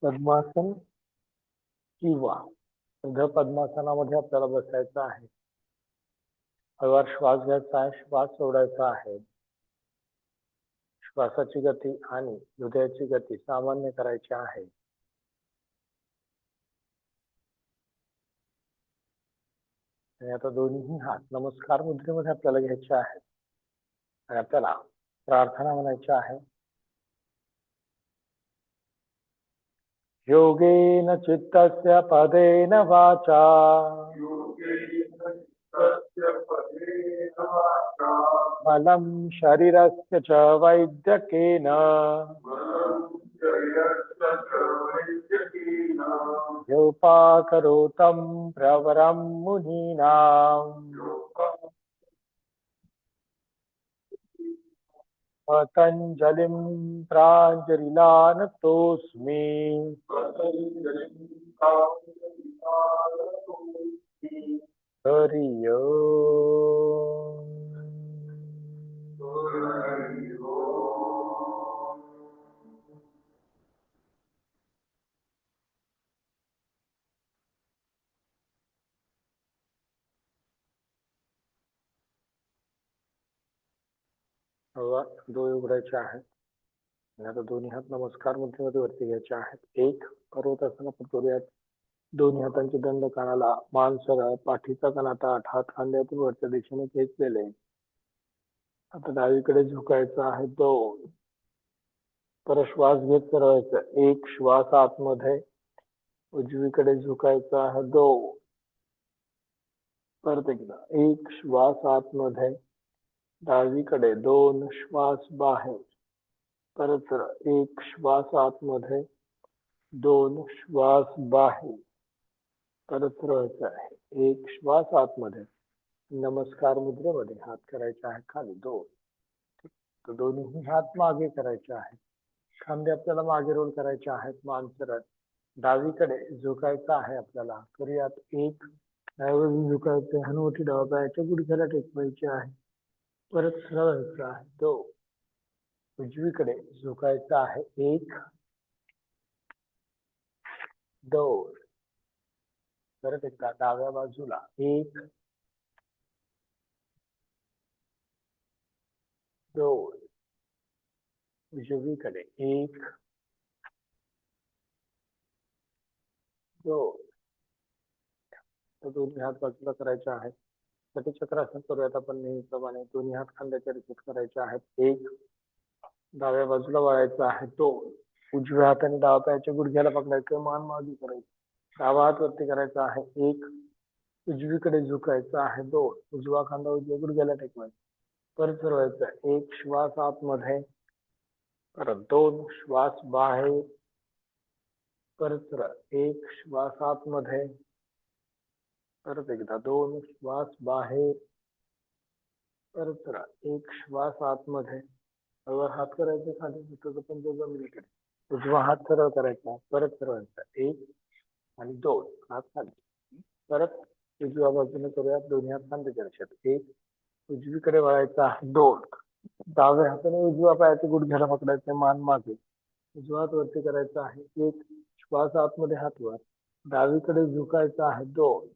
पद्मासन किंवा अर्ध पद्मासनामध्ये आपल्याला बसायचं आहे. हळूवार श्वास घ्यायचा आहे, श्वास सोडायचा आहे. श्वासाची गती आणि हृदयाची गती सामान्य करायची आहे. आणि आता दोन्ही हात नमस्कार मुद्रेमध्ये आपल्याला घ्यायचे आहेत आणि आपल्याला प्रार्थना म्हणायची आहे. योगेन चित्तस्य पदेन वाचा बलं शरीरस्य च वैद्यकेन योपाकरोतं प्रवरं मुनीनां पतञ्जलिं प्राञ्जलिलानतोऽस्मि। हरि ओम। डोळे उघडायचे आहेत आणि आता दोन्ही हात नमस्कार मुद्रेमध्ये वरती घ्यायचे आहेत. एक पर्वतासन आपण करूयात. दोन्ही हातांचे दंड कानाला, मान सरळ, पाठीचा कणा ताठ, हात खांद्यातून वरच्या दिशेने खेचलेले. आता डावीकडे झुकायचं आहे. दोन. परत श्वास घेत सरळायचं. एक. श्वास आतमध्ये. उजवीकडे झुकायचं आहे. दोन. परत एकदा. एक. श्वास आतमध्ये. डावीकडे. दोन. श्वास बाहेर. परत सरळ. एक. श्वास आतमध्ये. दोन. श्वास बाहेर. परत सरळायचं आहे. एक. श्वास आतमध्ये. नमस्कार मुद्रेमध्ये हात करायचे आहे खाली. दोन. तर दोन्ही हात मागे करायचे आहेत. खांदे आपल्याला मागे रोल करायचे आहेत. मान सरळ. डावीकडे झुकायचं आहे आपल्याला. करूयात. एक. डावीकडे झुकायचे. हनुवटी डावा पायाच्या गुडघ्याला टेकवायची आहे. परत सरळ व्हायचं आहे. दोन. उजवीकडे झुकायचं आहे. एक. दोन. परत एकदा डाव्या बाजूला. एक. दोन. उजवीकडे. एक. दोन. तर दोन्ही हात बाजूला करायचे आहेत. चक्रासन करूयात आपण नेहमीप्रमाणे. दोन्ही हात खांद्याच्या रिपीट करायचे आहेत. एक. डाव्या बाजूला वळायचं आहे. दोन. उजव्या हाताने डाव्या पायाच्या गुडघ्याला पकडायचं. मान मागे करायची. डावा हात वरती करायचा आहे. एक. उजवीकडे झुकायचं आहे. दोन. उजवा खांदा उजव्या गुडघ्याला टेकवायचा. परत फिरवायचं. एक. श्वास आतमध्ये. परत दोन. श्वास बाहेर. परत सरळ. एक. श्वास आतमध्ये. परत एकदा. दोन. श्वास बाहेर. परत सरळ. एक. श्वास आतमध्ये. वर हात करायचे खाली. पण जमिनीकडे. उजवा हात सरळ करायचा. परत फिरवायचा. एक आणि दोन. हात खाली. परत उजव्या बाजूने करूयात. दोन्ही हात खांद्याच्या रेषेत. एक. उजवीकडे वळायचं आहे. दोन. डाव्या हाताने उजव्या पायाच्या गुडघ्याला पकडायचे. मान मागे. उजवा हात वरती करायचा आहे. एक. श्वास आतमध्ये. हात वर. डावीकडे झुकायचं आहे. दोन.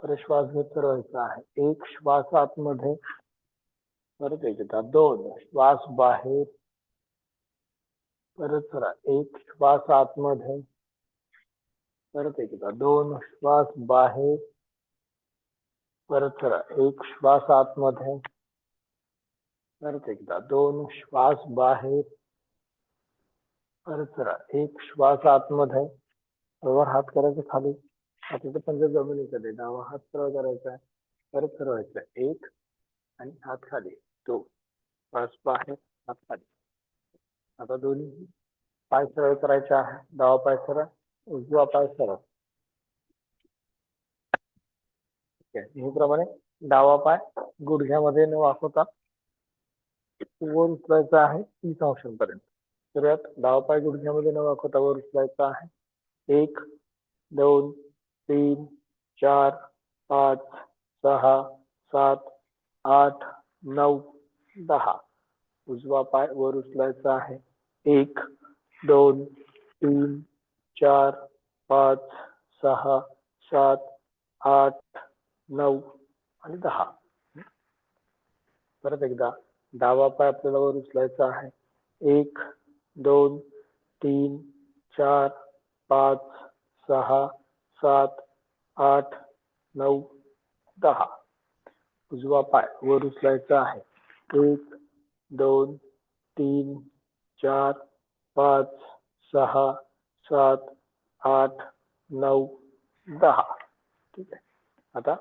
परत श्वास घेत फिरवायचा आहे. एक. श्वास आतमध्ये. परत एकदा. दोन. श्वास बाहेर. परत सरळ. एक. श्वास आतमध्ये. परत एकदा. दोन. श्वास बाहेर. परत सरळ. एक. श्वास आतमध्ये. परत एकदा. दोन. श्वास बाहेर. परत सरळ. एक. श्वास आतमध्ये. वर हात करायचे खाली. हाताचे पंजा जमिनीकडे. डावा हात सरळ करायचा आहे. परत सरळ व्हायचं. एक आणि हात खाली. दोन. श्वास बाहेर. हात खाली. आता दोन्ही पाय सरळ करायचे आहे. डावा पाय सरळ. उजवा पाय सरळ. नेहमीप्रमाणे डावा पाय गुडघ्यामध्ये न वाकवता वर उचलायचा आहे 30 अंशांपर्यंत. करूयात. डावा पाय गुडघ्यामध्ये न वाकवता वर उचलायचा आहे. 1 2 3 4 5 6 7 8 9 10. उजवा पाय वर उचलायचा आहे. 1 2 तीन, चार, पाच, सहा, सात, आठ, 9 आणि 10. परत एकदा डावा पाय आपल्याला वर उचलायचा आहे. 1, 2, 3, 4, 5, 6, 7, 8, 9, 10. उजवा पाय वर उचलायचा आहे. 1, 2, 3, 4, 5, 6, 7, 8, 9, 10. ठीक आहे. आता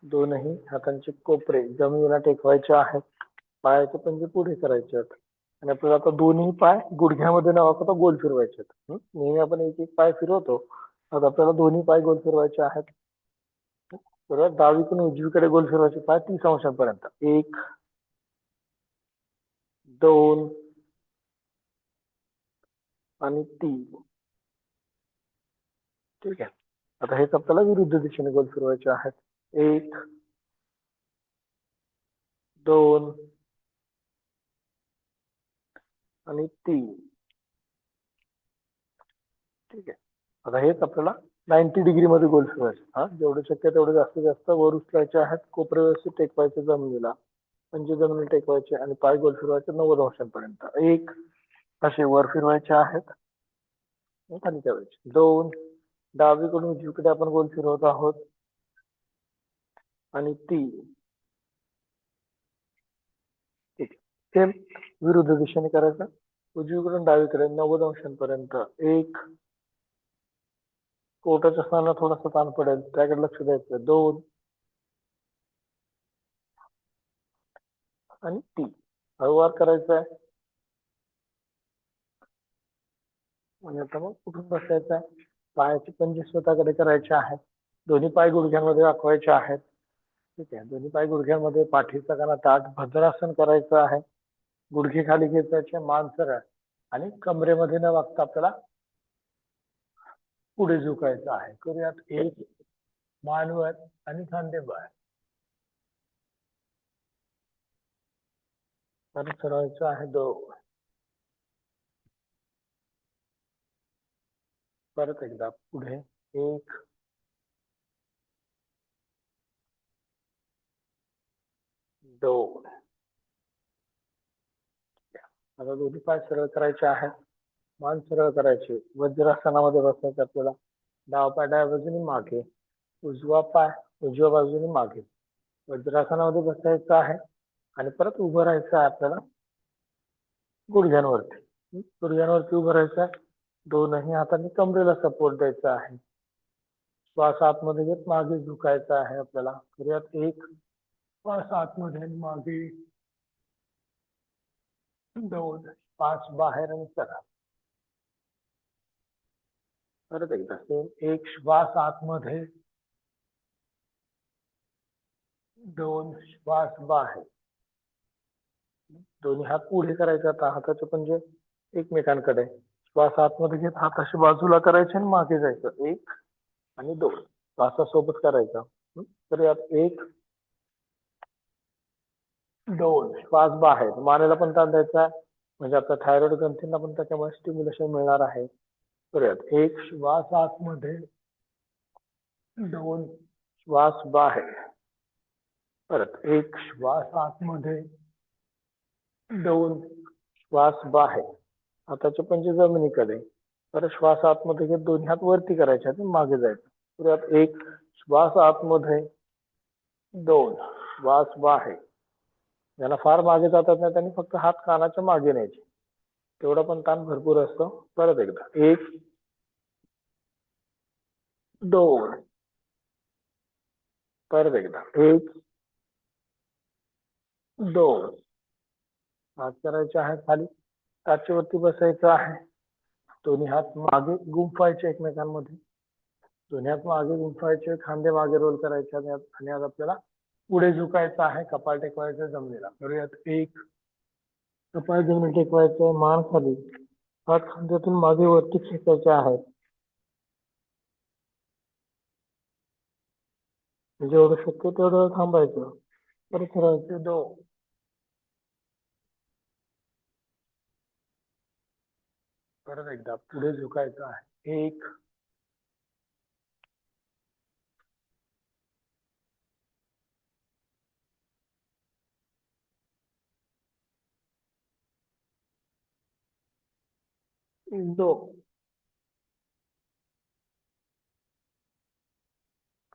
दोनही हातांचे कोपरे जमिनीला टेकवायचे आहेत. पायाचे पंजे पुढे करायचे आहेत आणि आपल्याला आता दोन्ही पाय गुडघ्यामध्ये न वाकवता गोल फिरवायचे आहेत. नेहमी आपण एक एक पाय फिरवतो. आता आपल्याला दोन्ही पाय गोल फिरवायचे आहेत. बरोबर. डावीकडून उजवीकडे गोल फिरवायचे पाय 30 अंशापर्यंत. 1, 2 आणि 3. ठीक आहे. आता हेच आपल्याला विरुद्ध दिशेने गोल फिरवायचे आहेत. 1, 2 आणि 3. ठीक आहे. आता हेच आपल्याला 90 डिग्री मध्ये गोल फिरवायचे. हा, जेवढे शक्य तेवढे जास्तीत जास्त वर उचलायचे आहेत. कोपरे व्यवस्थित टेकवायचे जमिनीला. पंजे जमिनीला टेकवायचे आणि पाय गोल फिरवायचे 90 अंशापर्यंत. 1 असे वर फिरवायचे आहेत. खाली ठेवायचे. 2 डावीकडून उजवीकडे आपण गोल फिरवत आहोत आणि 3. ठीक आहे. सेम विरुद्ध दिशेने करायचं. उजवीकडून डावीकडे 90 अंशांपर्यंत. 1 पोटाच्या स्थानाला थोडासा ताण पडेल त्याकडे लक्ष द्यायचं. 2 आणि 3. हळूवार करायचं आहे. आणि आता मग कुठून बसायचं आहे. पायाचे पंजे स्वतःकडे करायचे आहेत. दोन्ही पाय गुडघ्यांमध्ये वाकवायचे आहेत. ठीक आहे. दोन्ही पाय गुडघ्यांमध्ये, पाठीचा कणा ताठ, भद्रासन करायचं आहे. गुडघे खाली घेतायचे, मान सरळ आणि कमरेमध्ये न वागता आपल्याला पुढे झुकायचं आहे. करूयात. 1 मानवर आणि खांदे बाहेर. परत सरळायचं आहे. 2 परत एकदा पुढे. 1 2. आता दोन्ही पाय सरळ करायचे आहेत. मान सरळ करायचे. वज्रासनामध्ये बसायचं आपल्याला. डावा पाय डाव्या बाजूने मागे, उजवा पाय उजव्या बाजूने मागे. वज्रासनामध्ये बसायचं आहे आणि परत उभं राहायचं आहे आपल्याला गुडघ्यांवरती. गुडघ्यांवरती उभं राहायचं आहे. दोनही हातांनी कमरेला सपोर्ट द्यायचा आहे. श्वास आतमध्ये घेत मागे झुकायचा आहे आपल्याला. करूयात. 1 श्वास आतमध्ये आणि मागे. 2 श्वास बाहेर आणि चला. परत एकदा सेम. 1 श्वास आतमध्ये. 2 श्वास बाहेर. दोन्ही हात पुढे करायचे. आता हाताचे पंजे एकमेकांकडे. श्वास आतमध्ये घेत हात अशी बाजूला करायचे आणि मागे जायचं. 1 आणि 2 श्वासासोबत करायचा. तर यात 1 2 श्वास बाहेर. मानेला पण ताण द्यायचा म्हणजे आपल्या थायरॉइड ग्रंथींना पण त्याच्यामुळे स्टिम्युलेशन मिळणार आहे. करूयात. 1 श्वास आतमध्ये. 2 श्वास बाहेर. परत 1 श्वास आतमध्ये. 2 श्वास बाहेर. हाताचे पंजे जमिनीकडे. परत श्वास आतमध्ये घेत दोन्ही हात वरती करायचे आणि मागे जायचं. करूयात. 1 श्वास आतमध्ये. 2 श्वास बाहेर. ज्यांना फार मागे जातात नाही त्यांनी फक्त हात कानाच्या मागे न्यायचे. तेवढा पण ताण भरपूर असतो. परत एकदा. 1 2 परत एकदा. 1 2 हात करायचे आहेत खाली. टाचेवरती बसायचं आहे. दोन्ही हात मागे गुंफायचे एकमेकांमध्ये. दोन्ही हात मागे गुंफायचे. खांदे मागे रोल करायचे आणि आज आपल्याला पुढे झुकायचं आहे. कपाळ टेकवायचं जमिनीला. करूयात. 1 कपाळ जमिनीला टेकवायचं. मान खाली. हात खांद्यातून मागे वरती खेचायचे आहेत. जेवढं शक्य तेवढं थांबायचं. परत राहायचं. 2 परत एकदा पुढे झुकायचं आहे. 1 2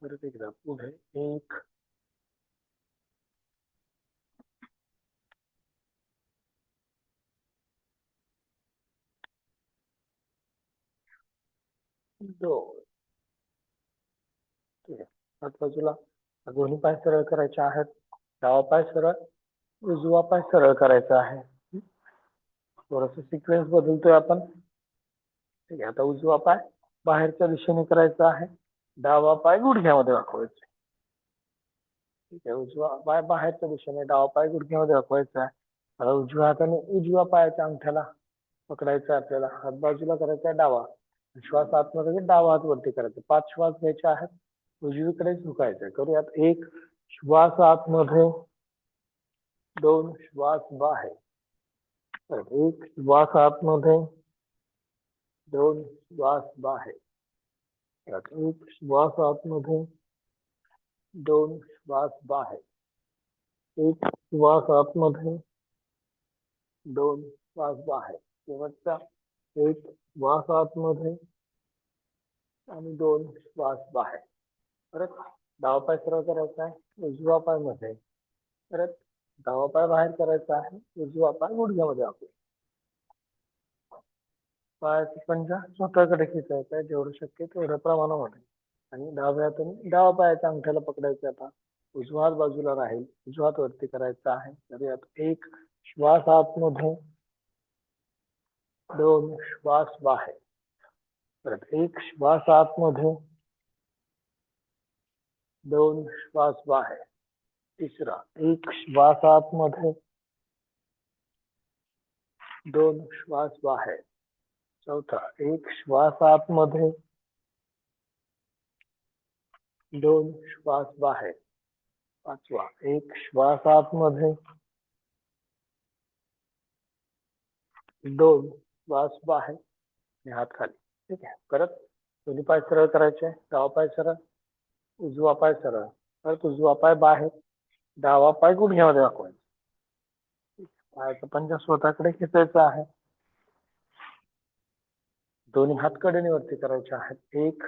परत एकदा पुढे 1 2 ठीक आहे. हात बाजूला दोन्ही पाय सरळ करायचे आहेत. डावा पाय सरळ, उजवा पाय सरळ करायचा आहे. थोडस सिक्वेन्स बदलतोय आपण. ठीक आहे. आता उजवा पाय बाहेरच्या दिशेने करायचा आहे. डावा पाय गुडघ्यामध्ये वाकवायचा. ठीक आहे. उजवा पाय बाहेरच्या दिशेने, डावा पाय गुडघ्यामध्ये वाकवायचा आहे. आता उजव्या हाताने उजव्या पायाच्या अंगठ्याला पकडायचा आहे आपल्याला. हात बाजूला करायचा डावा. श्वास आतमध्ये डावा हात वरती करायचा. 5 श्वास घ्यायचे आहेत. उजवीकडे झुकायचंय. करूयात. 1 श्वास आतमध्ये, 2 श्वास बाहेर. 1 श्वास आतमध्ये, 2 श्वास बाहेर. 1 श्वास आतमध्ये, 2 श्वास बाहेर. 1 श्वास आतमध्ये, 2 श्वास बाहेर. शेवटचा 1 श्वास आतमध्ये आणि 2 श्वास बाहेर. परत डावा पाय सरळ करायचा आहे. उजवा पाय मध्ये. परत डावा पाय बाहेर करायचा आहे. उजवा पाय गुडघ्यामध्ये वाकवायचा. पायाचा पंजा स्वतःकडे खेचायचा आहे जेवढं शक्य तेवढ्या प्रमाणामध्ये. आणि डाव्या हाताने डावा पायाच्या अंगठ्याला पकडायचं. आता उजवा हात बाजूला राहील. उजवा हात वरती करायचा आहे. तर यात 1 श्वास आतमध्ये, 2 श्वास बाहेर. परत 1 श्वास आतमध्ये, 2 श्वास बाहेर. तिसरा 1 श्वास आतमध्ये, 2 श्वास बाहेर. चौथा 1 श्वास आतमध्ये, 2 श्वास बाहेर. पाचवा 1 श्वास आतमध्ये, 2 श्वास बाहेर आणि हात खाली. ठीक आहे. परत दोन्ही पाय सरळ करायचे. डावा पाय सरळ, उजवा पाय सरळ. परत उजवा पाय बाहेर, डावा पाय गुडघ्यामध्ये वाकवायचा. पायाचा पंजा स्वतःकडे खेचायचा आहे. दोन्ही हात कडेने वरती करायचे आहेत. 1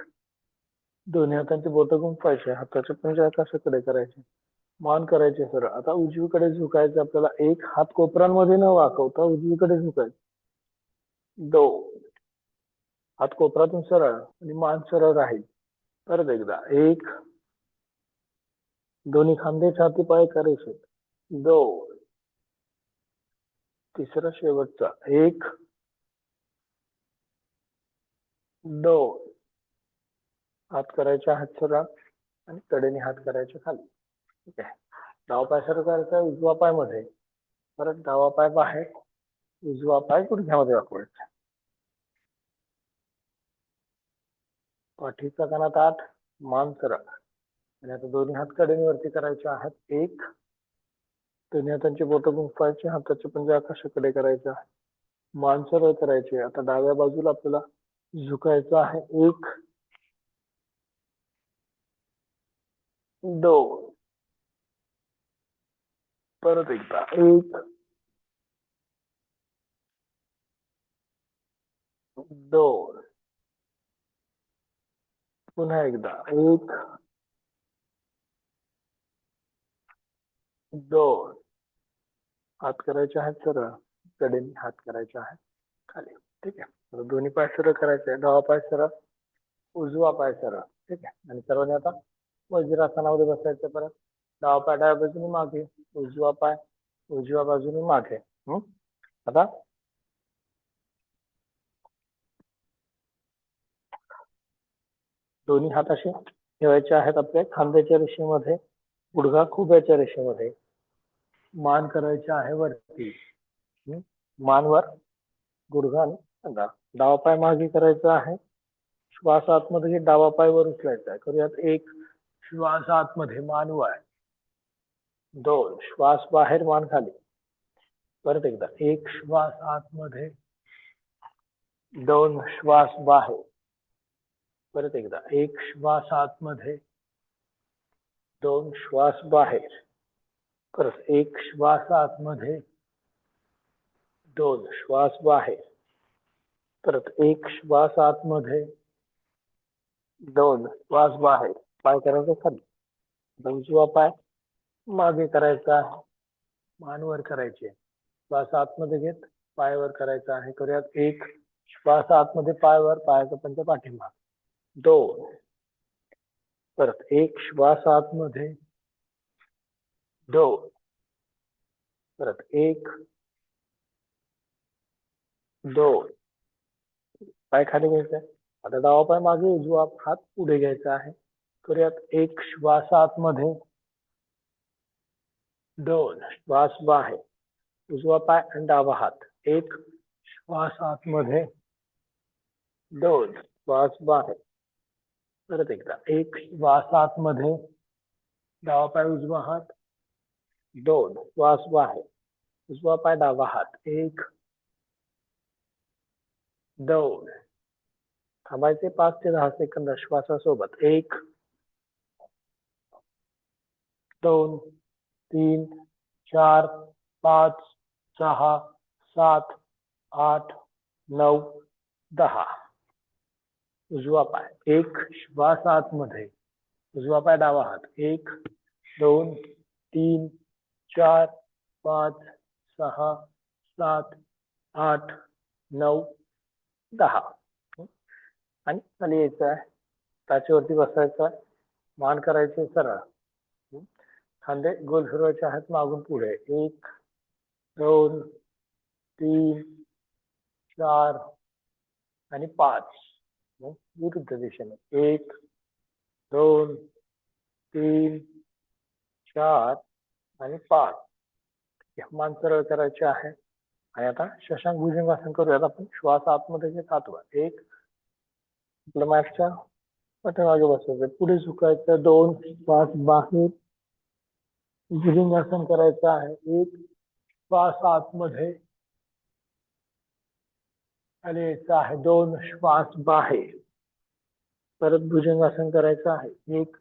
दोन्ही हातांची बोटं गुंफवायची. हाताचे पंजा आकाशाकडे करायचे. मान करायचे सरळ. आता उजवीकडे झुकायचं आपल्याला. 1 हात कोपरांमध्ये न वाकवता उजवीकडे झुकायचं. 2 हात कोपरातून सरळ आणि मान सरळ राहील. परत एकदा 1 दोन्ही खांदे छाती पाय रेषेत. 2 तिसरा शेवटचा 1 2 हात करायचे हात सरळ आणि कडेने हात करायचे खाली. ठीक आहे. डावा पाय सरळ करायचा. उजवा पाय मध्ये. परत डावा पाय बाहेर, उजवा पाय गुडघ्यामध्ये वाकवायचा. पाठीचा कणा ताठ, मान सरळ. आणि आता दोन्ही हात कडेने वरती करायचे आहेत. 1 दोन्ही हातांची बोटं गुंफवायची. हाताचे पंजे आकाशाकडे करायचे आहे. मान सरळ करायचे. आता डाव्या बाजूला आपल्याला झुकायचं आहे. 1 2 परत एकदा 1 2 पुन्हा एकदा 1 2 हात करायचे आहेत सरळ, कडेने हात करायचे आहेत खाली. ठीक आहे. दोन्ही पाय सरळ करायचे. डावा पाय सरळ, उजवा पाय सरळ. ठीक आहे. आणि सर्वांनी आता वज्रासनामध्ये बसायचं. परत डावा पाय डाव्या बाजूने मागे, उजवा पाय उजव्या बाजूने मागे. आता दोन्ही हात असे ठेवायचे आहेत आपल्या खांद्याच्या रेषेमध्ये, गुडघा खुब्याच्या रेषेमध्ये. मान करायचे आहे वरती. मान वर, गुडघा आणि खांदा. डावा पाय मागे करायचा आहे. श्वास आतमध्ये डावा पाय वर उचलायचा आहे. करूयात. 1 श्वास आतमध्ये, मान वर. 2 श्वास बाहेर, मान खाली. परत एकदा 1 श्वास आतमध्ये, दोन श्वास बाहेर. परत एकदा एक श्वास आतमध्ये, दोन श्वास बाहेर. परत एक श्वास आतमध्ये, दोन श्वास बाहेर. परत एक श्वास आतमध्ये, दोन श्वास बाहेर. पाय करायचं खाली, उजवा पाय मागे करायचा आहे, मानवर करायचे. श्वास आतमध्ये घेत पायावर करायचा आहे. करूयात. एक श्वास आतमध्ये, पायावर, पायाचा पंजा पाठीमाग. दोन. परत एक श्वास आतमध्ये, दोन. परत एक, दोन. पाय खाली घ्यायचा आहे. आता डावा पाय मागे, उजवा हात पुढे घ्यायचा आहे. करूयात. एक श्वास आतमध्ये, दोन श्वास बाहेर. उजवा पाय आणि डावा हात. एक श्वास आतमध्ये, दोन श्वास बाहेर. परत एकदा एक श्वास आतमध्ये, डावा पाय उजवा हात, दोन श्वास बाहेर. उजवा पाय डावा हात. एक, दोन. थांबायचे 5 ते 10 सेकंद श्वासासोबत. एक, दोन, तीन, चार, 5, 6, 7, 8, 9, 10. उजवा पाय. एक श्वास आतमध्ये, उजवा पाय डावा हात. एक, दोन, तीन, चार, 5, 6, 7, 8, 9, 10. आणि खाली यायचं आहे. टाचेवरती बसायचं आहे. मान करायचे सरळ. खांदे गोल फिरवायचे आहेत मागून पुढे. एक, दोन, तीन, चार आणि 5. विरुद्ध दिशेने. एक, दोन, तीन, चार आणि 5. मान सरळ करायचे आहे. आणि आता शशांक भुजंगासन करूयात आपण. श्वास आतमध्ये घेत हातवर. एक, आपल्या मॅटच्या पाठीमागे बसायचं. पुढे झुकायचं. दोन श्वास बाहेर. भुजंगासन करायचं आहे. एक श्वास आतमध्ये आणि यायचं आहे. दोन श्वास बाहेर. परत भुजंगासन करायचं आहे. एक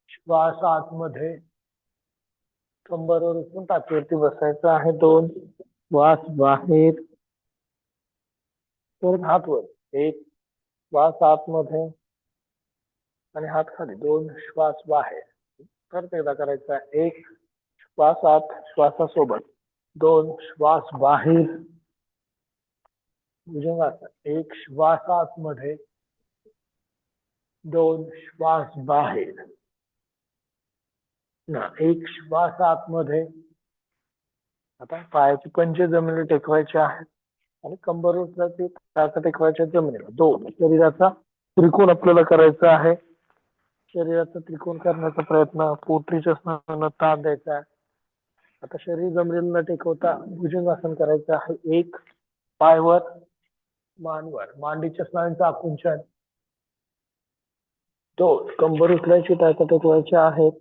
श्वास आतमध्ये, कंबरवर उचलून टाचेवरती बसायचं आहे. दोन श्वास बाहेर. परत हात वर. एक श्वास आतमध्ये आणि हात खाली. दोन श्वास बाहेर. परत एकदा करायचा आहे. एक श्वास आत श्वासासोबत, दोन श्वास बाहेर. भुजंगासन. एक श्वास आतमध्ये, दोन श्वास बाहेर. एक श्वास आतमध्ये. आता पायाचे पंजे जमिनीला टेकवायचे आहेत आणि कंबर उचलायची, टाचा टेकवायच्या जमिनीला. दोन. शरीराचा त्रिकोण आपल्याला करायचा आहे. शरीराचा त्रिकोण करण्याचा प्रयत्न. पोटरीच्या स्नायूंना ताण द्यायचा आहे. आता शरीर जमिनीला न टेकवता भुजंगासन करायचं आहे. एक पायवर, मानवर, मांडीच्या स्नायूंचं आकुंचन. दोन कंबर उचलायची, टाचा टेकवायच्या आहेत.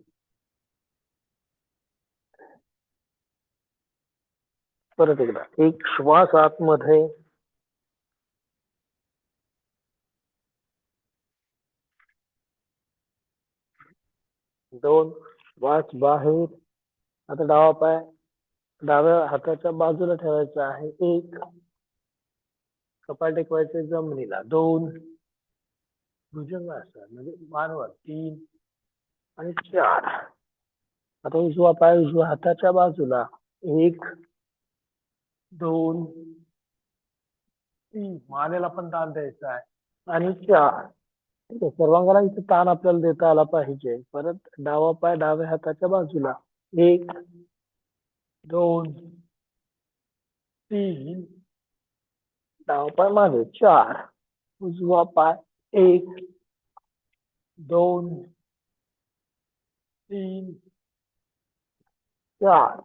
परत एकदा. एक श्वास आतमध्ये, दोन श्वास बाहेर. आता डावा पाय डाव्या हाताच्या बाजूला ठेवायचा आहे. एक कपाळ टेकवायचे जमिनीला. दोन भुजंगासन म्हणजे मानवर. तीन आणि चार. आता उजवा पाय उजव्या हाताच्या बाजूला. एक, दोन, तीन. मानेला पण ताण द्यायचा आहे. आणि चार. ठीक आहे. सर्वांगाला इथे ताण आपल्याला देता आला पाहिजे. परत डावा पाय डाव्या हाताच्या बाजूला. एक, दोन, तीन. डावा पाय मागे. चार. उजवा पाय. एक, दोन, तीन, चार.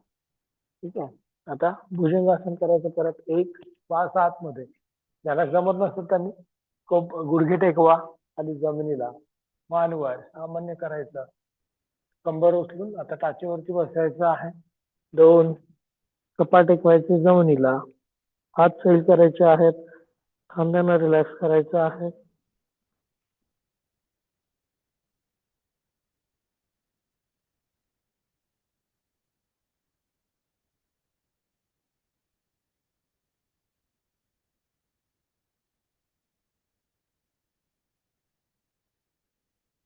ठीक आहे. आता भुजंगासन करायचं. परत एक श्वास आतमध्ये. ज्याला जमत नसतं त्यांनी गुडघे टेकवा आणि जमिनीला. मानवर सामान्य करायचं. कंबर उचलून आता टाचेवरती बसायचं आहे. दोन कपाळ टेकवायचे जमिनीला. हात सैल करायचे आहेत. खांद्यांना रिलॅक्स करायचं आहे.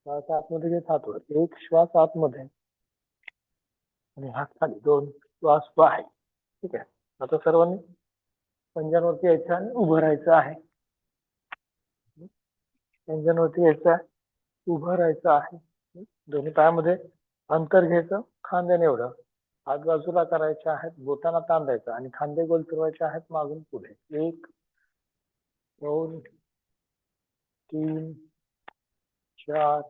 श्वास आतमध्ये घेत हात वर, एक श्वास आतमध्ये आणि हात खाली, दोन श्वास बाहेर. ठीक आहे. आता सर्वांनी पंजांवरती यायचं आणि उभं राहायचं आहे. पंजांवरती यायचं आहे, उभं राहायचं आहे. दोन्ही पायामध्ये अंतर घ्यायचं खांद्याने एवढं. हात बाजूला करायचे आहेत, बोटांना ताण द्यायचा आणि खांदे गोल फिरवायचे आहेत मागून पुढे. 1 2 3 4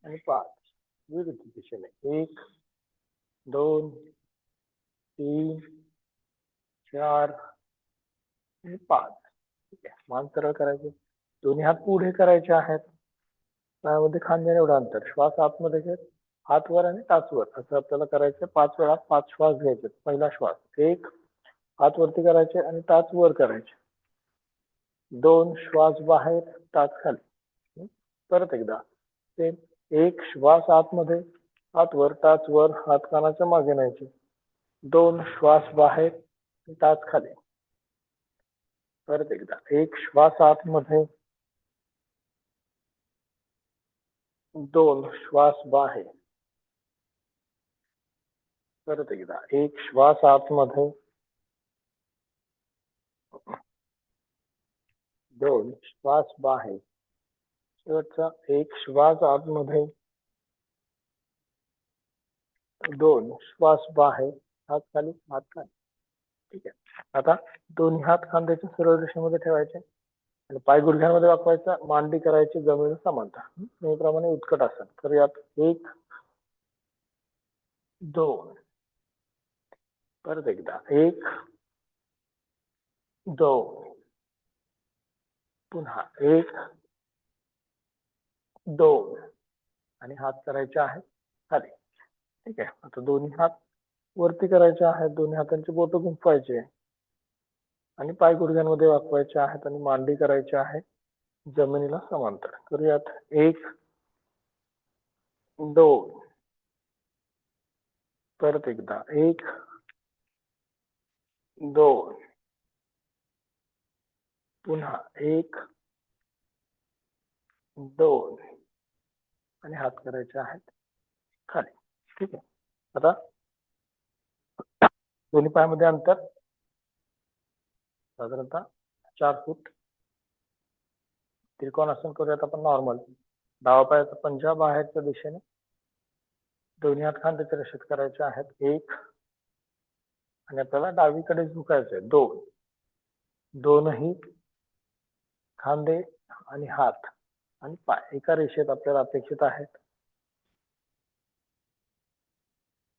आणि 5. विरुद्ध दिशेने 1 2 3 4 आणि 5. ठीक आहे. मान सरळ करायचे, दोन्ही हात पुढे करायचे आहेत. पायामध्ये खांद्याने एवढं अंतर. श्वास आतमध्ये घेत, हात वर आणि टाच वर असं आपल्याला करायचं. 5 वेळा 5 श्वास घ्यायचे. पहिला श्वास, 1 हात वरती करायचे आणि टाच वर करायचे. 2 श्वास बाहेर, टाच खाली. परत एकदा ते 1 श्वास आतमध्ये, हात वर, टाच वर, हात कानाच्या मागे न्यायचे. 2 श्वास बाहेर, टाच खाली. परत एकदा 1 श्वास आतमध्ये, 2 श्वास बाहेर. परत एकदा 1 श्वास आतमध्ये, 2 श्वास बाहेर. शेवटचा 1 श्वास आतमध्ये, 2 श्वास बाहेर, हात खाली, हात खाली. ठीक आहे. आता दोन्ही हात खांद्याच्या सरळ रेषेमध्ये ठेवायचे आणि पाय गुडघ्यांमध्ये वाकवायचा, मांडी करायची जमिनीला समांतर. नेहमीप्रमाणे उत्कट आसन. तर यात 1 2. परत एकदा 1 2. पुन्हा 1 2 आणि हात करायचे आहेत खाली. ठीक आहे. आता दोन्ही हात वरती करायचे आहेत, दोन्ही हातांची बोट गुंफवायचे आणि पाय गुडघ्यांमध्ये वाकवायचे आहेत आणि मांडी करायची आहे जमिनीला समांतर. करूयात. 1 2. परत एकदा 1 2. पुन्हा 1 2 आणि हात करायचे आहेत खाली. ठीक आहे. आता दोन्ही पायामध्ये अंतर साधारणतः 4 फूट. त्रिकोणासन करूयात आपण नॉर्मल. डावा पायाचा पंजा बाहेरच्या दिशेने, दोन्ही हात खांद्याच्या रेषेत करायचे आहेत. 1 आणि आपल्याला डावीकडे झुकायचं आहे. 2. दोनही खांदे आणि हात आणि पाय एका रेषेत आपल्याला अपेक्षित आहेत.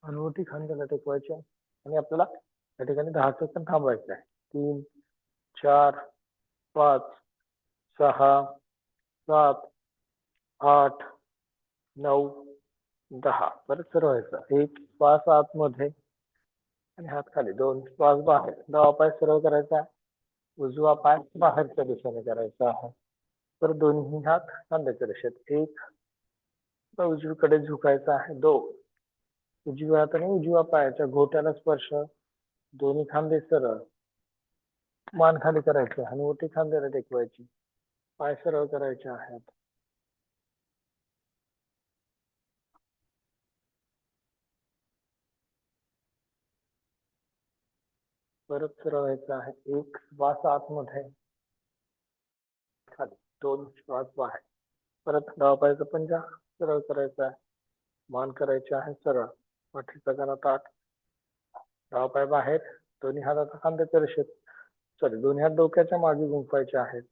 अनवटी खांद्याला टेकवायचे आणि आपल्याला या ठिकाणी 10 सेकंद थांबायचं आहे. 3 4 5 6 7 8 9 10. परत सरळ व्हायचं. 1 श्वास आतमध्ये आणि हात खाली, 2 श्वास बाहेर. डावा पाय सरळ करायचा, उजवा पाय बाहेरच्या दिशेने करायचा आहे. तर दोन्ही हात खांद्याच्या रेषेत. 1 उजवीकडे झुकायचा आहे. 2 उजव्या हाताने उजव्या पायाच्या घोट्याला स्पर्श, दोन्ही खांदे सरळ, मान खाली करायची आणि ओटी खांद्याला टेकवायची, पाय सरळ करायचे आहेत. परत सरळ व्हायचं आहे. 1 श्वास आतमध्ये, खाली, 2 श्वास बाहेर. परत डावा पायाचा पंजा सरळ करायचा आहे, मान करायची आहे सरळ, पाठीचा कणा ताठ, डावा पाय बाहेर, दोन्ही हात आता खांद्याच्या रेषेत, दोन्ही हात डोक्याच्या मागे गुंफवायचे आहेत.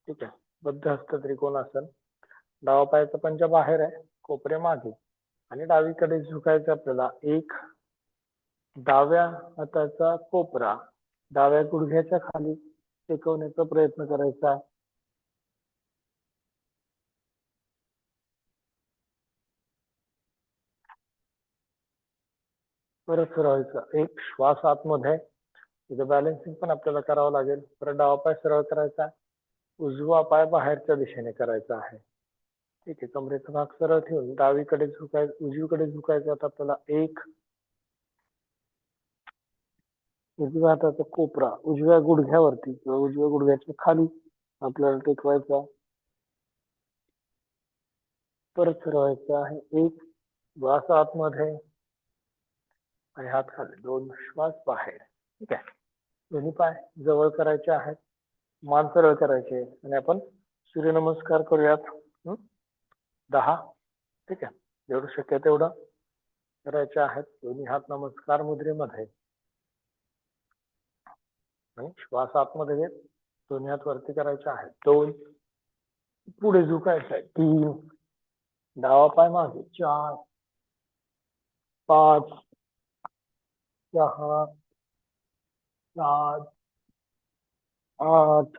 ठीक आहे. बद्ध हस्त त्रिकोणासन. डावा पायाचा पंजा बाहेर आहे, कोपरे मागे आणि डावीकडे झुकायचं आपल्याला. 1 डाव्या हाताचा कोपरा डाव्या गुडघ्याच्या खाली टेकवण्याचा प्रयत्न करायचा. परत फिरवायचं. 1 श्वास आतमध्ये, इथं बॅलन्सिंग पण आपल्याला करावं लागेल. परत डावा पाय सरळ करायचा, उजवा पाय बाहेरच्या दिशेने करायचा आहे. ठीक आहे, कमरेचा भाग सरळ ठेवून डावीकडे झुकायचं, उजवीकडे झुकायचं. आता आपल्याला एक उजव्या हाताचा कोपरा उजव्या गुडघ्यावरती किंवा उजव्या गुडघ्याच्या खाली आपल्याला टेकवायचा, परत फिरवायचा आहे. एक श्वास आतमध्ये आणि हात खाली, दोन श्वास बाहेर. ठीक आहे, दोन्ही पाय जवळ करायचे आहेत, मान सरळ करायचे आणि आपण सूर्यनमस्कार करूयात. 10. ठीक आहे, जेवढं शक्य तेवढं करायचे आहेत. दोन्ही हात नमस्कार मुद्रेमध्ये आणि श्वास आतमध्ये घेत दोन्ही हात वरती करायचे आहेत. 2. पुढे झुकायचं आहे. 3. डावा पाय मागे. 4. 5. 6. 7. 8.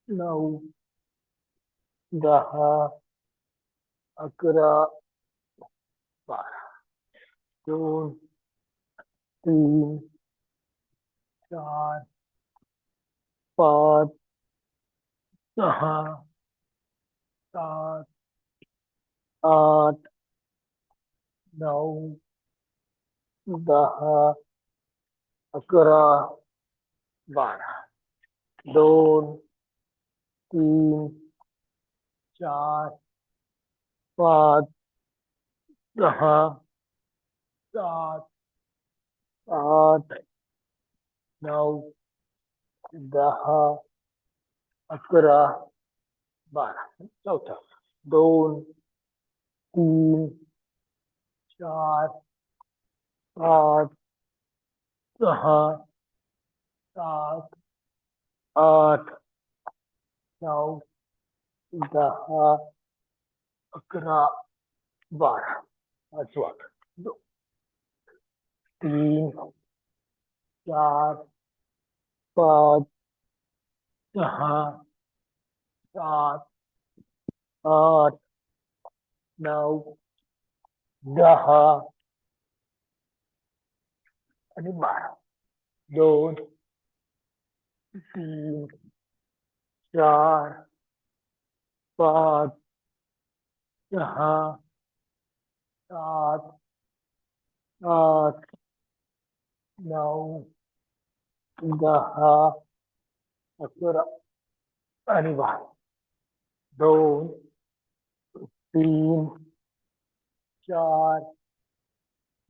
9. 10. 11. 12. 2. 3. 4. 5. 6. 7. 8. 9. 10. 11. 12. 2. 3. 4. 5. 6. 7. 8. 9. 10. 11. 12. चौथा. 2. 3. 4. 5. 6. 7. 8. 9. 10. 11. 12. पाचवा. 3. 4. 5. 6. 7. 8. 9. 10 आणि 12. 2. 3. 4. 5. 6. 7. 8. 9. 10. 11 आणि 12. 2. 3. 4.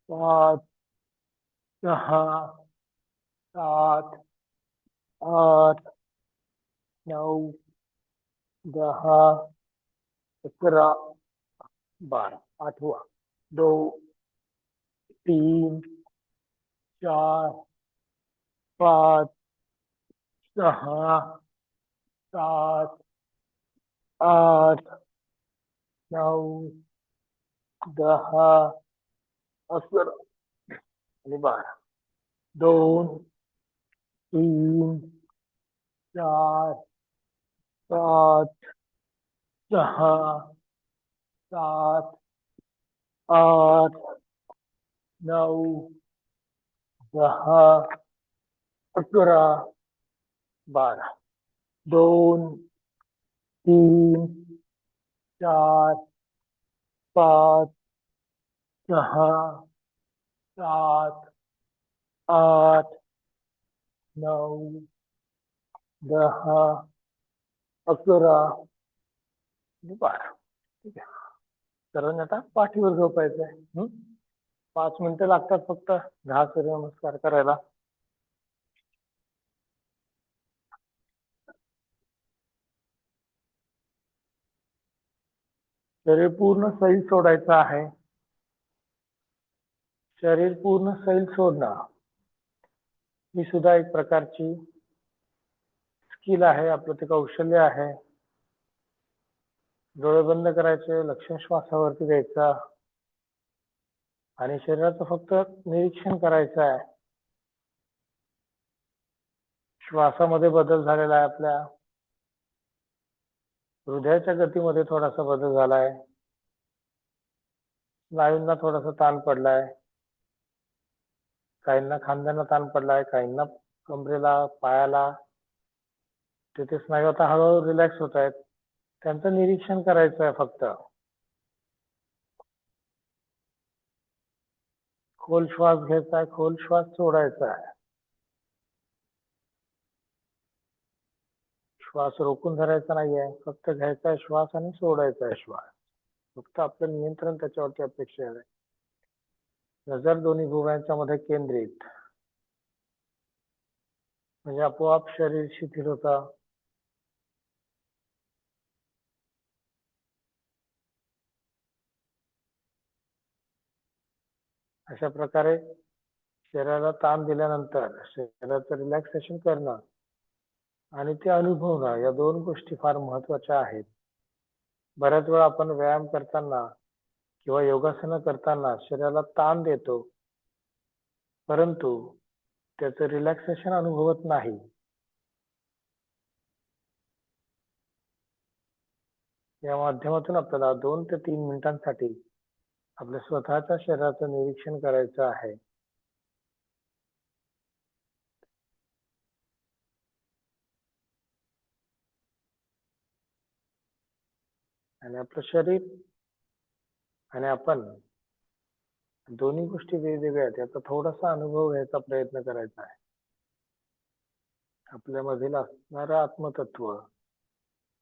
5. 6. 7. 8. 9. 10. 11. 12. आठवा. 2. 3. 4. 5. 6. 7. 8. 9. 10. 11 आणि 12. 2. 3. 4. 5. 6. 7. 8. 9. 10. 11. 12. 2. 3. 4. 5. 6. 7. 8. 9. 10. 11 आणि 12. ठीक आहे, सर्वांनी आता पाठीवर झोपायचंय. 5 मिनिटं लागतात फक्त 10 सूर्यनमस्कार करायला. शरीर पूर्ण सैल सोडायचं आहे. शरीर पूर्ण सैल सोडणं ही सुद्धा एक प्रकारची स्किल आहे, आपलं ते कौशल्य आहे. डोळे बंद करायचे, लक्ष श्वासावरती द्यायचा आणि शरीराचं फक्त निरीक्षण करायचं आहे. श्वासामध्ये बदल झालेला आहे, आपल्या हृदयाच्या गतीमध्ये थोडासा बदल झालाय, स्नायूंना थोडासा ताण पडलाय, काहींना खांद्याला ताण पडलाय, काहींना कमरेला, पायाला, तिथे स्नायू आता हळूहळू रिलॅक्स होत आहेत. त्यांचं निरीक्षण करायचं आहे फक्त. खोल श्वास घ्यायचा आहे, खोल श्वास सोडायचा आहे. श्वास रोखून धरायचा नाहीये, फक्त घ्यायचा आहे श्वास आणि सोडायचा आहे श्वास. फक्त आपलं नियंत्रण त्याच्यावरती अपेक्षा आहे. नजर दोन्ही भुवयांच्या मध्ये केंद्रित, म्हणजे आपोआप शरीर शिथिल होतं. अशा प्रकारे शरीराला ताण दिल्यानंतर शरीराचं रिलॅक्सेशन करणं आणि ते अनुभवणं, या दोन गोष्टी फार महत्वाच्या आहेत. बऱ्याच वेळा आपण व्यायाम करताना किंवा योगासनं करताना शरीराला ताण देतो, परंतु त्याचं रिलॅक्सेशन अनुभवत नाही. या माध्यमातून आपल्याला 2 ते 3 मिनिटांसाठी आपल्या स्वतःच्या शरीराचं निरीक्षण करायचं आहे. आणि आपलं शरीर आणि आपण दोन्ही गोष्टी वेगवेगळ्या आहेत, याचा थोडासा अनुभव घ्यायचा प्रयत्न करायचा आहे. आपल्यामधील असणारं आत्मतत्व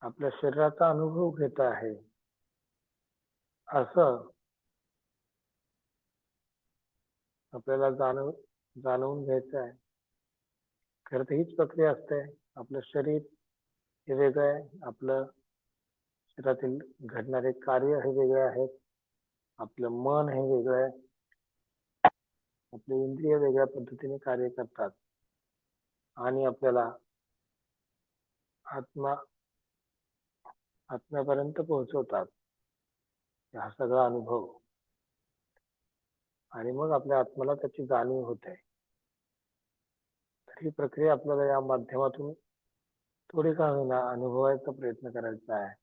आपल्या शरीराचा अनुभव घेत आहे, असं आपल्याला जाणवून घ्यायचं आहे. खरं तर हीच प्रक्रिया असते. आपलं शरीर हे वेगळं आहे, आपलं शरीरातील घडणारे कार्य हे वेगळे आहेत, आपलं मन हे वेगळं आहे, आपले इंद्रिय वेगळ्या पद्धतीने कार्य करतात आणि आपल्याला आत्म्यापर्यंत पोहोचवतात. हा सगळा अनुभव, आणि मग आपल्या आत्म्याला त्याची जाणीव होते. तर ही प्रक्रिया आपल्याला या माध्यमातून थोडी का होईना अनुभवायचा प्रयत्न करायचा आहे.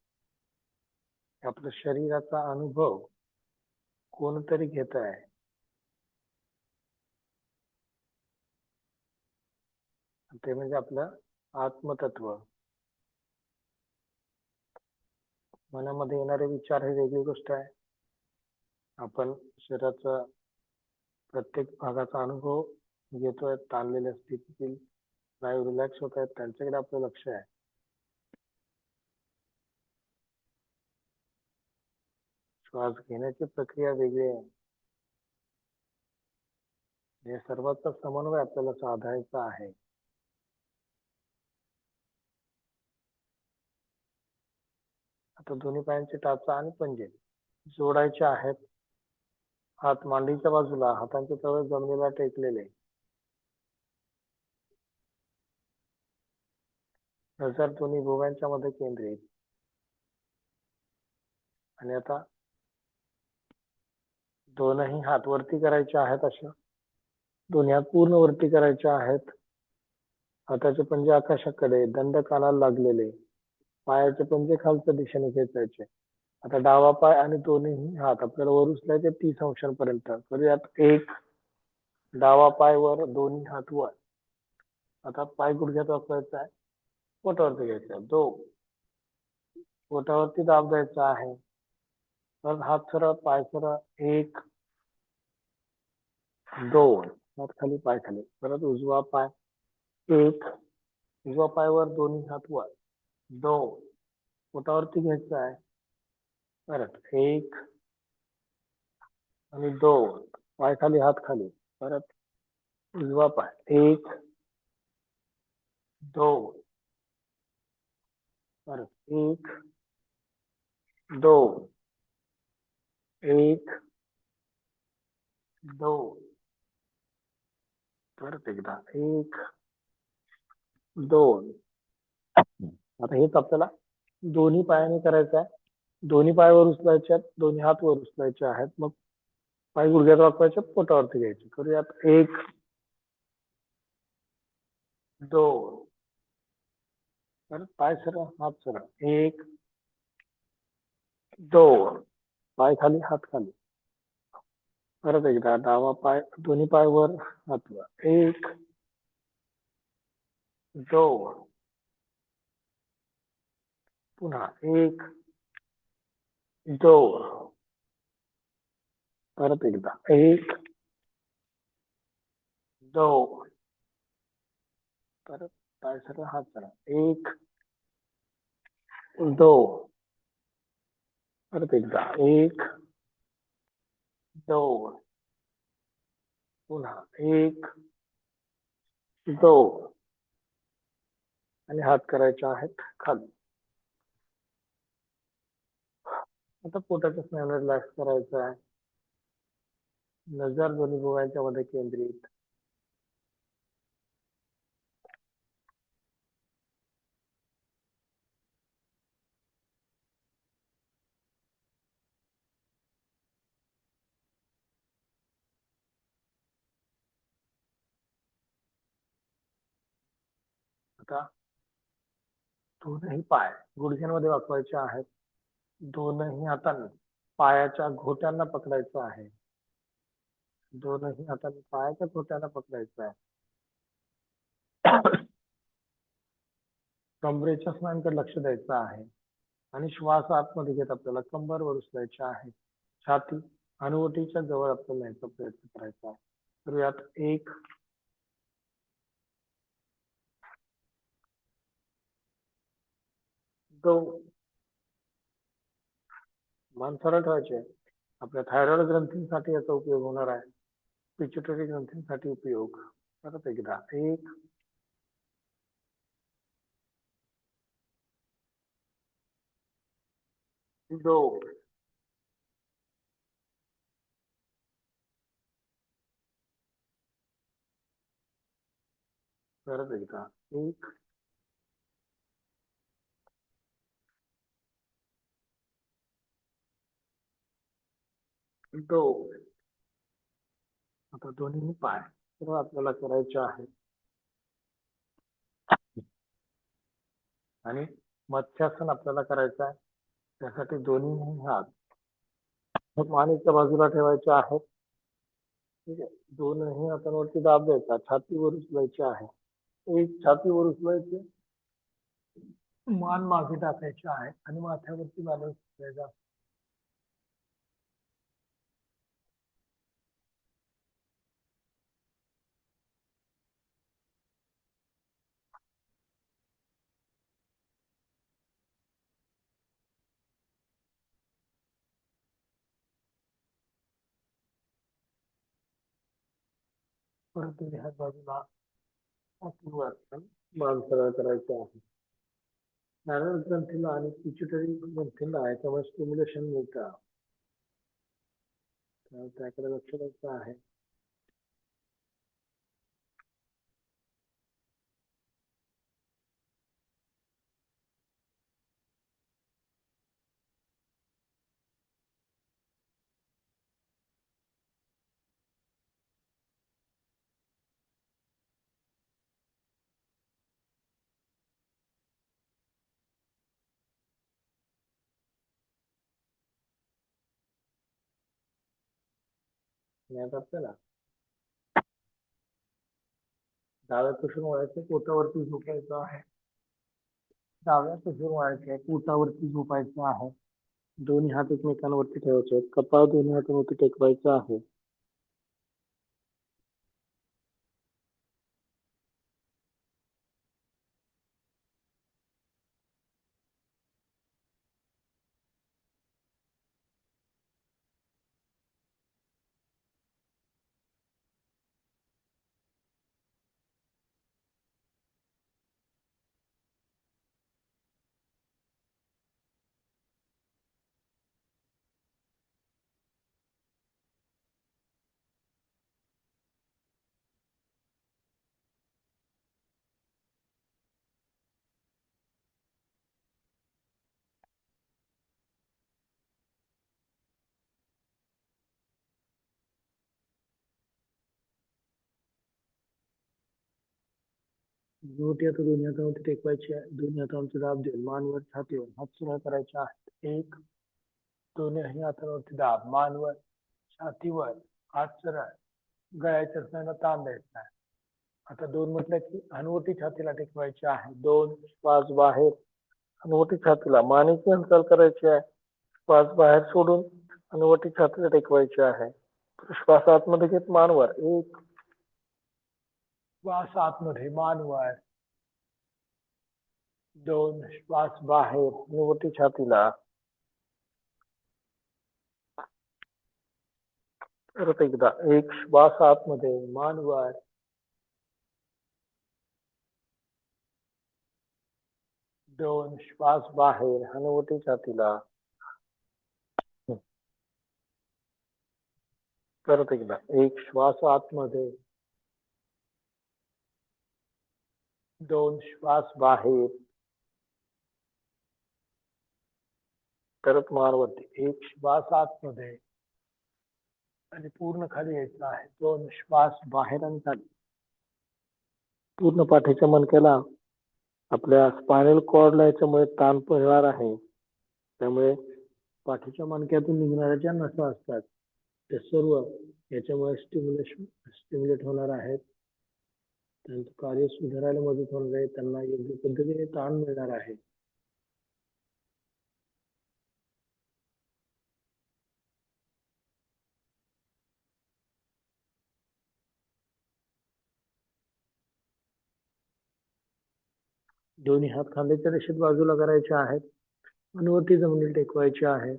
आपल्या शरीराचा अनुभव कोणतरी घेत आहे, ते म्हणजे आपलं आत्मतत्व. मनामध्ये येणारे विचार ही वेगळी गोष्ट आहे. आपण शरीराचा प्रत्येक भागाचा अनुभव घेतोय, ताणलेल्या स्थितीतील स्नायू रिलॅक्स होत आहेत, त्यांच्याकडे आपलं लक्ष आहे. श्वास घेण्याची प्रक्रिया वेगळी आहे. या सर्वांचा समन्वय आपल्याला साधायचा आहे. आता दोन्ही पायांची टाचा आणि पंजे जोडायचे आहेत. हात मांडीच्या बाजूला, हातांचे तळवे जमिनीला टेकलेले. नजर दोन्ही भुवयांच्या मध्ये केंद्रित. आणि आता दोनही हात वरती करायचे आहेत. अशा दोन्ही हात पूर्ण वरती करायचे आहेत. हाताचे पंजे आकाशाकडे, दंड कानाला लागलेले. पायाचे पंजे खालच्या दिशेने खेचायचे. आता डावा पाय आणि दोन्ही हात आपल्याला वर उचलायचे 30 अंशांपर्यंत. करूयात. 1, डावा पाय वर, दोन्ही हात वर. आता पाय गुडघ्यात वाकवायचा आहे, पोटावरती घ्यायचा आहे. 2, पोटावरती दाब द्यायचा आहे. परत हात सरळ, पाय सरळ. 1, 2, हात खाली, पाय खाली. परत उजवा पाय. 1, उजवा पाय वर, दोन्ही हात वर. 2, पोटावरती घ्यायचा आहे. परत 1 आणि 2, पाय खाली, हात खाली. परत उजवा पाय. 1, 2, परत 1, 2, 1, 2, परत एकदा 1, 2. आता हेच आपल्याला दोन्ही पायाने करायचं आहे. दोन्ही पाय वर उचलायचे आहेत, दोन्ही हात वर उचलायचे आहेत. मग पाय गुडघ्यात वाकवायचे, पोटावरती घ्यायचे. करूयात. 1, 2, परत पाय सरळ, हात सरळ. 1, 2, पाय खाली, हात खाली. परत एकदा डावा पाय, दोन्ही पाय वर, हात वर. एक, दोन, पुन्हा एक, दोन, परत एकदा एक, दोन, परत पाय सरळ, हात सरळ. एक, दोन, परत एकदा एक, दोन, पुन्हा एक, दोन, आणि हात करायचे आहेत खाली. आता पोटाच्या स्नायूला रिलॅक्स करायचं आहे. नजर दोन्ही भुवयांच्या मध्ये केंद्रित. आता दोनही पाय गुडघ्यांमध्ये वाकवायचे आहेत. दोनही हातांनी पायाच्या घोट्यांना पकडायचं आहे. दोनही हातांनी पायाच्या घोट्यांना पकडायचं आहे. कमरेच्या स्नायूंकडे लक्ष द्यायचं आहे. आणि श्वास आतमध्ये घेत आपल्याला कंबर वर उचलायची आहे. छाती हनुवटीच्या जवळ आपल्याला यायचा प्रयत्न करायचा आहे. करूयात. एक, दोन, मान सरळ ठेवायचे. आपल्या थायरॉइड ग्रंथींसाठी याचा उपयोग होणार आहे. पिच्युटरी ग्रंथींसाठी उपयोग. परत एकदा एक, दोन, परत एकदा एक, दोन. आता दोन्ही पाय सर्व आपल्याला करायचे आहे. आणि मत्स्यासन आपल्याला करायचं आहे. त्यासाठी दोन्ही हात मानेच्या बाजूला ठेवायचे आहेत. ठीक आहे. दोनही हातांवरती दाब द्यायचा. छातीवर उचलायची आहे. एक, छातीवर उचलायचे, मान मागे टाकायची आहे आणि माथ्यावरती बॅलन्स करायचा. परत दोन्ही हात बाजूला छातीवर मान सरळ करायचं आहे. थायरॉइड ग्रंथीला आणि पिच्युटरी ग्रंथीला याच्यामुळे स्टिम्युलेशन मिळतं. त्याकडे लक्ष द्यायचं आहे. आणि आता आपल्याला डाव्या कुशन वळायचे, पोटावरती झोपायचं आहे. डाव्या कुशन वळायचे, पोटावरती झोपायचं आहे. दोन्ही हात एकमेकांवरती ठेवायचे. कपाळ दोन्ही हातांवरती टेकवायचं आहे. बोट आता दोन्ही हातांवरती टेकवायची आहे. दोन्ही हातांवरती दाब देऊन मानवर, छातीवर हात सुरू करायचे आहेत. एक, दोन्ही हातांवरती दाब मानवर, छातीवर हात सरळ, गळ्याच्या स्नायूंना ताण द्यायचा आहे. आता 2 म्हटलं की हनुवटी छातीला टेकवायची आहे. 2 श्वास बाहेर, हनुवटी छातीला, मानेची हालचाल करायची आहे. श्वास बाहेर सोडून हनुवटी छातीला टेकवायची आहे. श्वास आतमध्ये घेत मान वर. 1 श्वास आतमध्ये मान वर. 2 श्वास बाहेर, हनुवटी छातीला. परत एकदा 1 श्वास आतमध्ये मान वर. 2 श्वास बाहेर, हनुवटी छातीला. परत एकदा 1 श्वास आतमध्ये, 2 श्वास बाहेर. परत मान वरती. 1 श्वास आतमध्ये आणि पूर्ण खाली यायचं आहे. 2 श्वास बाहेर आणि खाली. पूर्ण पाठीच्या मणक्याला, आपल्या स्पायनल कॉर्डला याच्यामुळे ताण पडणार आहे. त्यामुळे पाठीच्या मणक्यातून निघणाऱ्या ज्या नसा असतात ते सर्व याच्यामुळे स्टिम्युलेट होणार आहेत. त्यांचं कार्य सुधारायला मदत होणार आहे. त्यांना योग्य पद्धतीने ताण मिळणार आहे. दोन्ही हात खांद्याच्या रेषेत बाजूला करायचे आहेत. हनुवटी जमिनीला टेकवायची आहे.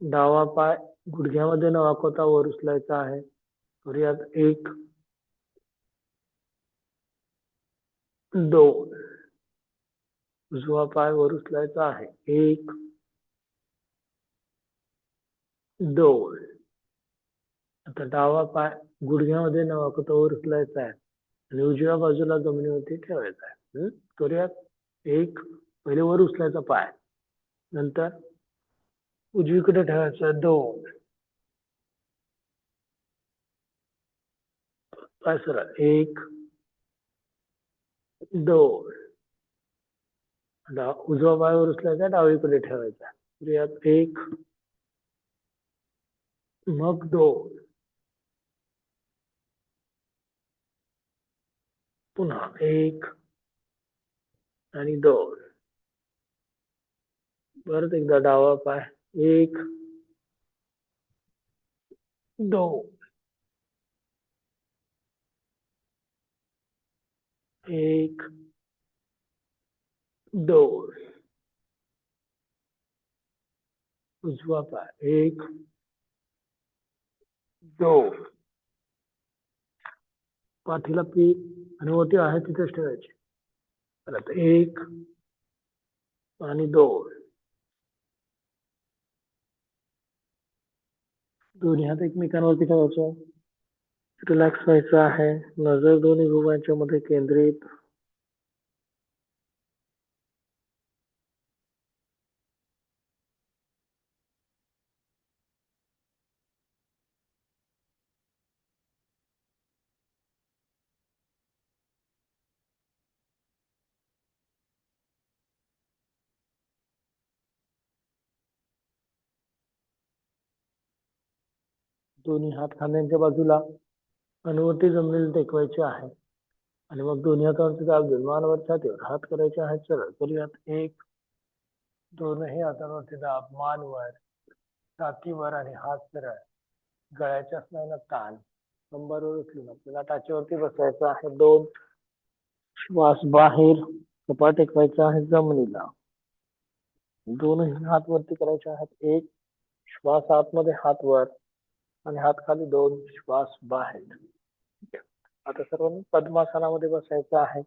डावा पाय गुडघ्यामध्ये न वाकवता वर उचलायचा आहे. करूयात 1 2. उजवा पाय वर उचलायचा आहे. 1 2. आता डावा पाय गुडघ्यामध्ये न वाकवता वर उचलायचा आहे आणि उजव्या बाजूला जमिनीवरती ठेवायचा आहे. करूयात 1. पहिले वर उचलायचा पाय, नंतर उजवीकडे ठेवायचा. 2 पाय सरळ. 1 2. उजवा पाय वर उचलायचा, डावीकडे ठेवायचा. करूयात 1 मग 2 पुन्हा 1 आणि 2. परत एकदा डावा पाय 1 2 1 2. उजवा पाय 1 2. पाठीला हनुवटी आहे तिथेच ठेवायची. परत 1 आणि 2. दोन्ही हात एकमेकांवरती ठेवायचे. रिलॅक्स व्हायचं आहे. नजर दोन्ही भुवयांच्या मध्ये केंद्रित. दोन्ही हात खांद्यांच्या बाजूला, हनुवटी जमिनीला टेकवायची आहे आणि मग दोन्ही हातांवरती दाब देऊन मानवर छातीवर हात करायचे आहेत सरळ. करूयात 1 दोनही हातांवरती दाब, मानवर, छातीवर आणि हात सरळ. गळ्याच्या स्नायूंना ताण. कंबरवर उचलून आपल्याला टाचेवरती बसायचं आहे. 2 श्वास बाहेर, कपाळ टेकवायचा आहे जमिनीला. दोनही हात वरती करायचे आहेत. 1 श्वास आतमध्ये, हात वर आणि हात खाली. 2 श्वास बाहेर. आता सर्वांनी पद्मासनामध्ये बसायचं आहे.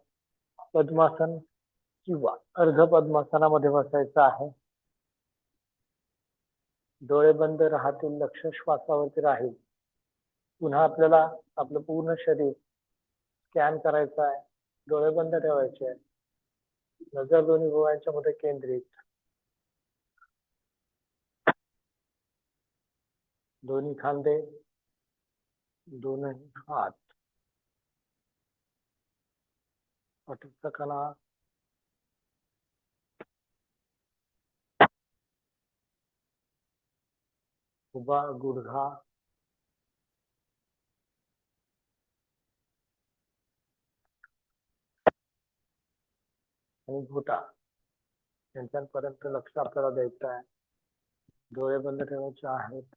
पद्मासन किंवा अर्ध पद्मासनामध्ये बसायचं आहे. डोळे बंद राहतील, लक्ष श्वासावरती राहील. पुन्हा आपल्याला आपलं पूर्ण शरीर स्कॅन करायचं आहे. डोळे बंद ठेवायचे आहे. नजर दोन्ही भुवयांच्या मध्ये केंद्रित. दोन्ही खांदे, दोनही हात, पाठीचा कणा, उभा गुडघा, आणि घोटा यांच्यापर्यंत लक्ष आपल्याला द्यायचं आहे. डोळे बंद ठेवायचे आहेत.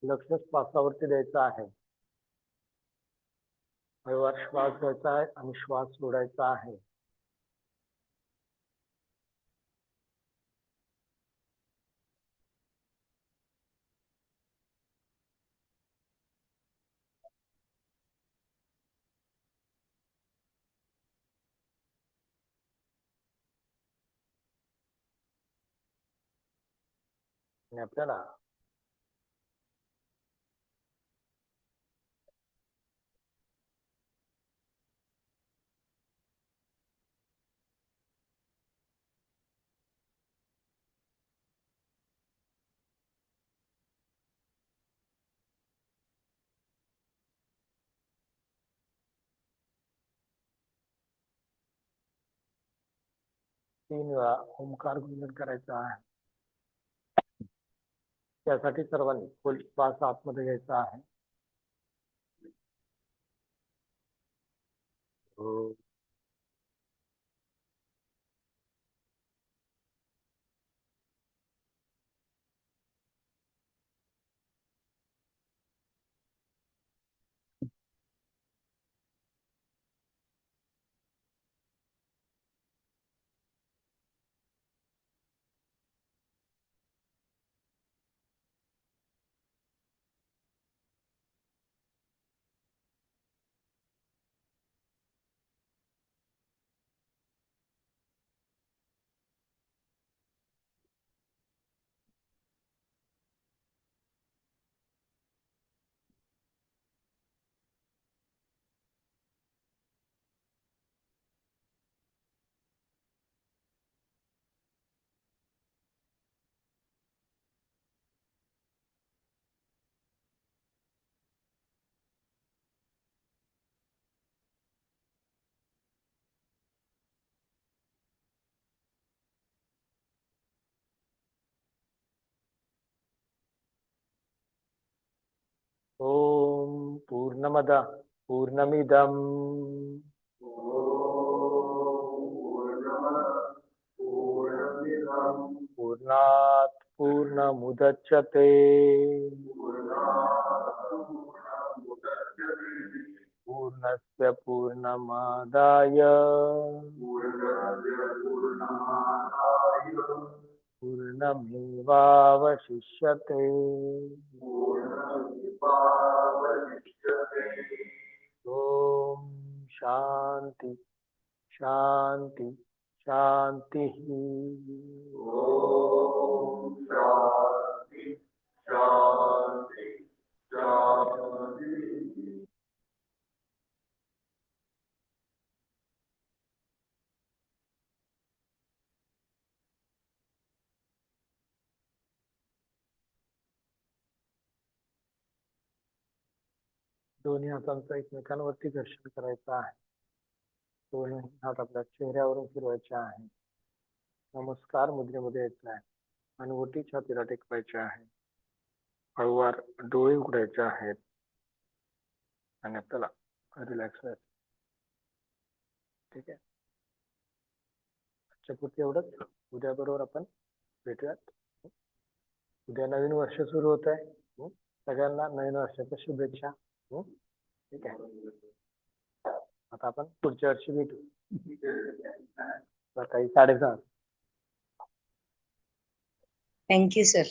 लक्ष श्वासावरती द्यायचं आहे. हळूवार श्वास घ्यायचा आहे आणि श्वास सोडायचा आहे. आणि आपल्याला तीन वेळा ओंकार गुंजन करायचा आहे. त्यासाठी सर्वांनी खोल श्वास आतमध्ये घ्यायचा आहे. ओम पूर्णमद पूर्णमिदं पूर्णात् पूर्णमुदच्यते पूर्णस्य पूर्णमादाय पूर्णमेवावशिष्यते. ओम शांति शांति शांति. ओम शांति शांति शांति. दोन्ही हातांचा एकमेकांवरती घर्षण करायचा आहे. दोन्ही हात आपल्या चेहऱ्यावरून फिरवायचे आहे. नमस्कार मुद्रेमध्ये यायचं आहे आणि ओटी छातीला टेकवायचे आहे. हळूवार डोळे उघडायचे आहेत आणि आपल्याला रिलॅक्स व्हायचं. ठीक आहे. आजच्या पुरती एवढंच. उद्या बरोबर आपण भेटूयात. उद्या नवीन वर्ष सुरू होत आहे. सगळ्यांना नवीन वर्षाच्या शुभेच्छा. ठीक आहे. आता आपण पुढच्या वर्षी भेटू. सकाळी 6:30. Thank you sir.